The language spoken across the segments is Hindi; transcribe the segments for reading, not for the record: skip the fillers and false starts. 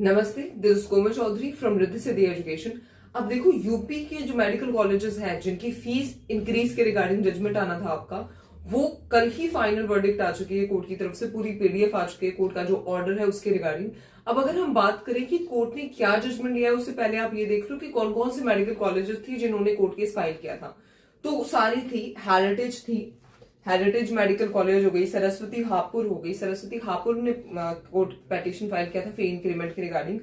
नमस्ते, this is Komal Chaudhary from Riddhi Siddhi education. अब देखो, यूपी के जो मेडिकल कॉलेजेस हैं जिनकी फीस इंक्रीज के रिगार्डिंग जजमेंट आना था आपका, वो कल ही फाइनल वर्डिक्ट आ चुकी है कोर्ट की तरफ से, पूरी पीडीएफ आ चुकी है कोर्ट का जो ऑर्डर है उसके रिगार्डिंग। अब अगर हम बात करें कि कोर्ट ने क्या जजमेंट लिया है, उससे पहले आप ये देख लो कि कौन कौन से मेडिकल कॉलेजेस थी जिन्होंने कोर्ट केस फाइल किया था। तो सारी थी, हेरिटेज थी, हेरिटेज मेडिकल कॉलेज हो गई, सरस्वती हापुड़ हो गई, सरस्वती हापुड़ ने कोर्ट पेटिशन फाइल किया था फी इंक्रीमेंट के रिगार्डिंग।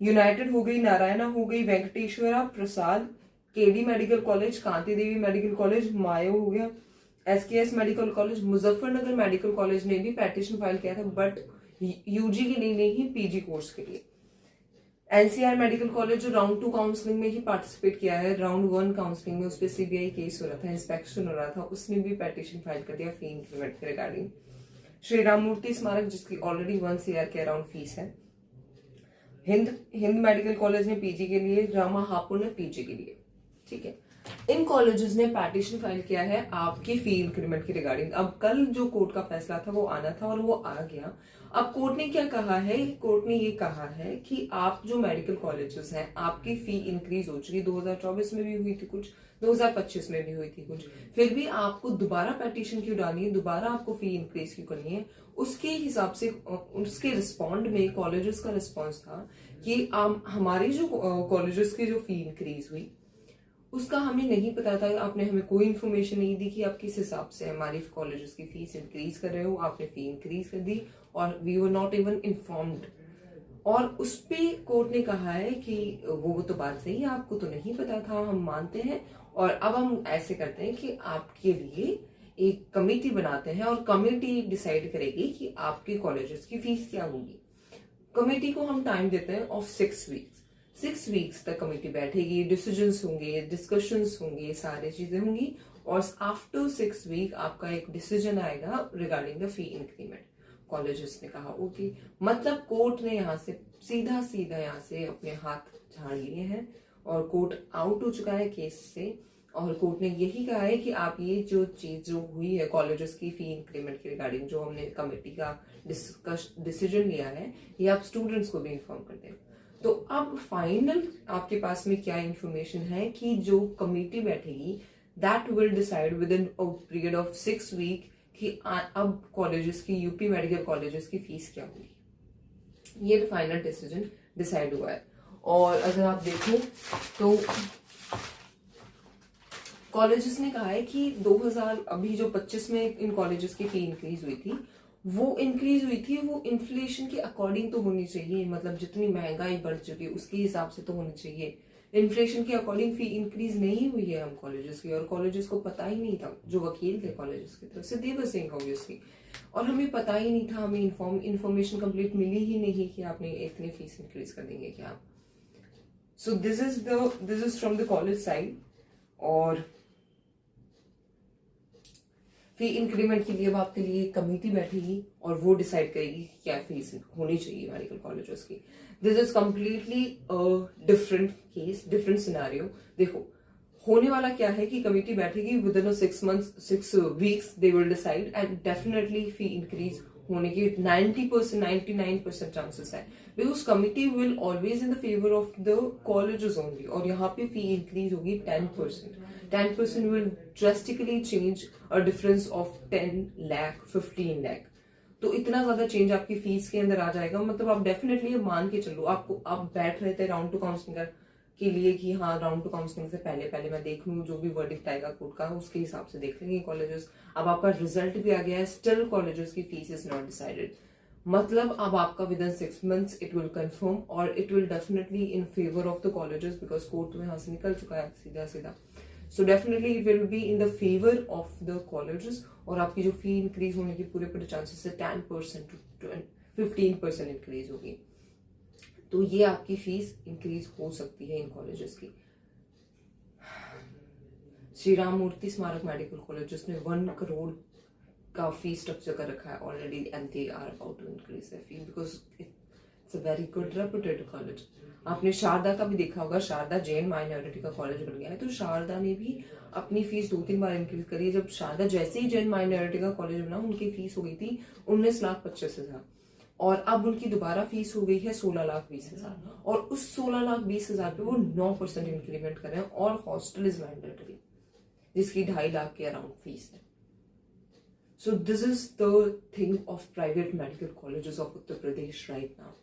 यूनाइटेड हो गई, नारायणा हो गई, वेंकटेश्वरा प्रसाद, केडी मेडिकल कॉलेज, कांति देवी मेडिकल कॉलेज, मायो हो गया, SKS medical college, Muzaffarnagar medical college ने भी पेटिशन फाइल किया था, बट यूजी के लिए नहीं, पीजी कोर्स के लिए। एनसीआर मेडिकल कॉलेज जो राउंड 2 काउंसलिंग में ही पार्टिसिपेट किया है, राउंड 1 काउंसलिंग में उस पर सीबीआई केस हो रहा था, इंस्पेक्शन हो रहा था, उसने भी पेटिशन फाइल कर दिया फी इंक्रीमेंट के रिगार्डिंग। श्री राम मूर्ति स्मारक जिसकी ऑलरेडी 1 CR के अराउंड फीस है। हिंद मेडिकल कॉलेज ने पीजी के लिए, रामा हापुड़ ने पीजी के लिए। ठीक है, इन कॉलेजेस ने पेटिशन फाइल किया है आपकी फी इंक्रीमेंट के रिगार्डिंग। अब कल जो कोर्ट का फैसला था वो आना था और वो आ गया। अब कोर्ट ने क्या कहा है, कोर्ट ने ये कहा है कि आप जो मेडिकल कॉलेजेस हैं आपकी फी इंक्रीज हो चुकी, 2024 में भी हुई थी कुछ, 2025 में भी हुई थी कुछ, फिर भी आपको दोबारा पेटिशन क्यों डालनी है, दोबारा आपको फी इंक्रीज क्यों करनी है। उसके हिसाब से उसके रिस्पॉन्ड में कॉलेजेस का रिस्पॉन्स था कि हमारी जो कॉलेजेस की जो फी इंक्रीज हुई उसका हमें नहीं पता था, आपने हमें कोई इन्फॉर्मेशन नहीं दी कि आप किस हिसाब से हमारी कॉलेजेस की फीस इंक्रीज कर रहे हो, आपने फी इंक्रीज कर दी और we were not even informed. और उस पे कोर्ट ने कहा है कि वो तो बात सही है, आपको तो नहीं पता था, हम मानते हैं, और अब हम ऐसे करते हैं कि आपके लिए एक कमेटी बनाते हैं और कमेटी डिसाइड करेगी कि आपके कॉलेजेस की फीस क्या होगी। कमेटी को हम टाइम देते हैं ऑफ 6 वीक्स। 6 वीक्स तक कमेटी बैठेगी, डिसीजंस होंगे, डिस्कशंस होंगे, सारी चीजें होंगी, और आफ्टर 6 वीक आपका एक डिसीजन आएगा regarding the fee increment. Colleges ने कहा ओके, मतलब कोर्ट ने यहाँ से सीधा यहाँ से अपने हाथ झाड़ लिए हैं और कोर्ट आउट हो चुका है केस से। और कोर्ट ने यही कहा है कि आप ये जो चीज जो हुई है कॉलेजेस की फी इंक्रीमेंट के रिगार्डिंग, जो हमने कमेटी का डिसीजन लिया है, ये आप स्टूडेंट्स को भी इन्फॉर्म कर दें। तो अब फाइनल आपके पास में क्या इंफॉर्मेशन है कि जो कमेटी बैठेगी that will decide within a period of 6 week कि अब कॉलेजेस की, यूपी मेडिकल कॉलेजेस की फीस क्या होगी। ये फाइनल डिसीजन डिसाइड हुआ है। और अगर आप देखें तो कॉलेजेस ने कहा है कि 2000 अभी जो 25 में इन कॉलेजेस की फी इंक्रीज हुई थी, वो इंक्रीज हुई थी वो इन्फ्लेशन के अकॉर्डिंग तो होनी चाहिए, मतलब जितनी महंगाई बढ़ चुकी है उसके हिसाब से तो होनी चाहिए। इन्फ्लेशन के अकॉर्डिंग फी इंक्रीज नहीं हुई है हम कॉलेजेस की, और कॉलेजेस को पता ही नहीं था, जो वकील थे कॉलेजेस की तरफ से दे वर सेइंग ऑब्वियसली, और हमें पता ही नहीं था, हमें इन्फॉर्मेशन कंप्लीट मिली ही नहीं कि आपने इतनी फीस इंक्रीज कर देंगे क्या। So this is from the college side. और फी इंक्रीमेंट के लिए अब आपके लिए कमेटी बैठेगी और वो डिसाइड करेगी कि क्या फीस होनी चाहिए मेडिकल कॉलेजेस की। This is completely different case, different scenario. देखो, होने वाला क्या है कि कमेटी बैठेगी with in 6 weeks they will decide, and definitely fee increase होने की 90%, 99% चांसेस है, because committee will always in the favour of the colleges only. और यहाँ पे फी इंक्रीज होगी 10%। 10% will drastically change a difference of 10 lakh, 15 lakh। तो इतना ज्यादा चेंज आपकी फीस के अंदर आ जाएगा। मतलब आप डेफिनेटली मान के चलो, आपको आप बैठ रहे थे राउंड 2 काउंसलिंग के लिए कि हाँ राउंड 2 काउंसलिंग से पहले मैं देख लूँ जो भी वर्डिक्ट आएगा कोर्ट का, उसके हिसाब से देख लेंगे कॉलेजेस। अब आपका रिजल्ट भी आ गया है, स्टिल कॉलेजेस की फीस इज नॉट डिसाइडेड। मतलब अब आपका within 6 months it will confirm, और it will definitely in favour of the colleges, because court तो यहाँ से निकल चुका है सीधा। So definitely it will be in the favor of the colleges, और आपकी जो फी इंक्रीज होने की पूरे चांसेस है 10% to 15% इंक्रीज होगी। तो ये आपकी फीस इंक्रीज हो सकती है इन कॉलेजेस की। श्री राम मूर्ति स्मारक मेडिकल कॉलेजेस ने 1 करोड़ का फी स्ट्रक्चर कर रखा है already, and they are about to increase their fee because it's a very good reputed college. आपने शारदा का भी देखा होगा, शारदा जैन माइनॉरिटी का कॉलेज बन गया है, तो शारदा ने भी अपनी फीस 2-3 बार इंक्रीज करी है। जब शारदा जैसे ही जैन माइनॉरिटी का कॉलेज बना, उनकी फीस हो गई थी 19,25,000, और अब उनकी दोबारा फीस हो गई है 16,20,000 और उस 16,20,000 पे वो 9% इंक्रीमेंट कर रहे हैं और हॉस्टल इज मैंडेटरी जिसकी 2.5 लाख के अराउंड फीस है. So this is the thing of private medical colleges of Uttar Pradesh right now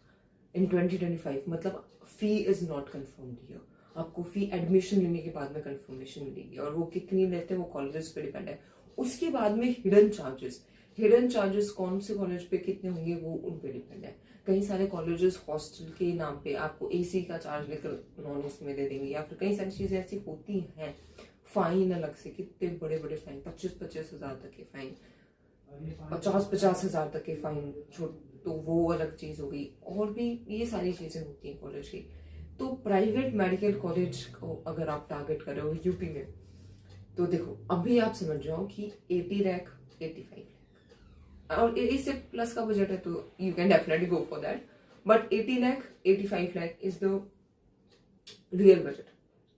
in 2025. मतलब फी इज नॉट कन्फर्म्ड हियर. आपको फी एडमिशन लेने के बाद में कंफर्मेशन मिलेगी और वो कितनी लेते हैं वो कॉलेजेस पे डिपेंड है. उसके बाद में हिडन चार्जेस कौन से कॉलेज पे कितने होंगे वो उन पे डिपेंड है. कई सारे कॉलेजेस हॉस्टल के नाम पे आपको एसी का चार्ज लेकर नॉन एसी में दे देंगे या फिर कई सारी चीजें ऐसी होती हैं. फाइन अलग से कितने बड़े बड़े फाइन 25-25 हजार तक के फाइन 50-50 हजार तक के फाइन तो वो अलग चीज हो गई. और भी ये सारी चीजें होती हैं कॉलेज की. तो प्राइवेट मेडिकल कॉलेज को अगर आप टारगेट कर रहे हो यूपी में तो देखो अभी आप समझ जाओ कि 80 लाख 85 लाख और इससे प्लस का बजट है तो you can definitely go for that. But 80 lakh 85 lakh is the real budget.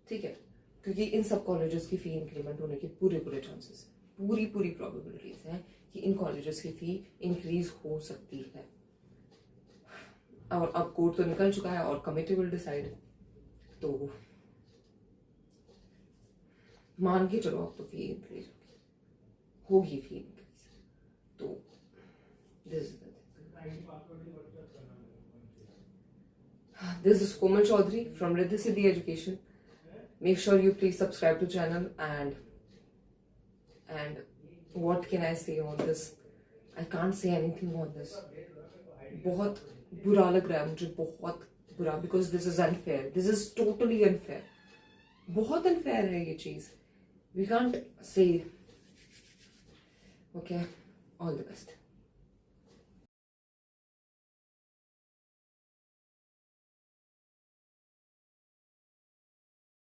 ठीक है, क्योंकि इन सब कॉलेजेस की फी इंक्रीमेंट होने के पूरे चांसेस पूरी प्रोबेबिलिटीज हैं कि इन कॉलेजेस की फी इंक्रीज हो सकती है. और अब कोर्ट तो निकल चुका है और कमेटी विल डिसाइड. तो मान के चलो अब तो फी इंक्रीज होगी फी इंक्रीज. तो this is Komal Chaudhary from Riddhi Siddhi education. Make sure you please subscribe to channel and what can I say on this? I can't say anything on this. बहुत बुरा लग रहा है मुझे, बहुत बुरा, because this is unfair. This is totally unfair. बहुत unfair है ये चीज. We can't say. Okay, all the best.